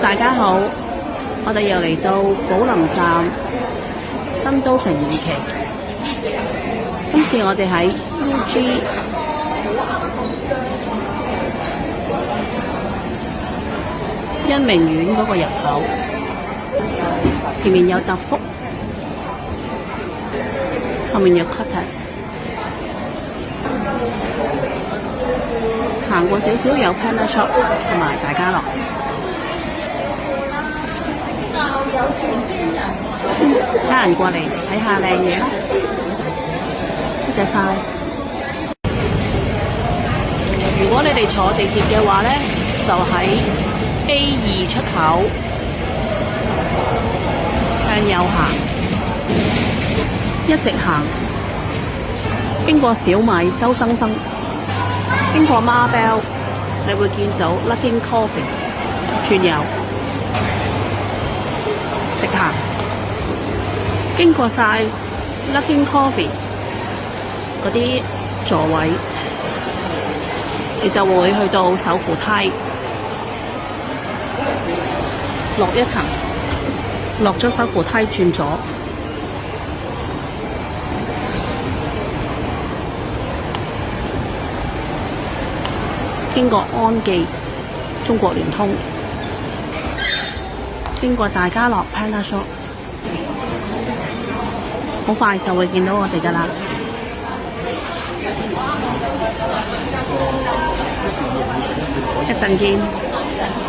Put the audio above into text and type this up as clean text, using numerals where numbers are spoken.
大家好，我哋又嚟到寶林站新都城二期。今次我哋喺 UG 恩明苑嗰個入口，前面有達福，後面有 Cutters， 行過少少有 Panda Shop 同埋大家樂。家人過嚟睇下靚嘢啦，多謝晒。如果你哋坐地鐵嘅話呢，就喺 A2 出口向右行，一直行，經過小米周生生，經過 Marbell， 你會見到 Luckin Coffee 轉右，直行，經過晒 Luckin Coffee 嗰啲座位，你就會去到手扶梯，落一層，落咗手扶梯轉左，經過安記中國聯通，經過大家樂 Panda Shop， 好快就會見到我哋㗎喇。一陣見。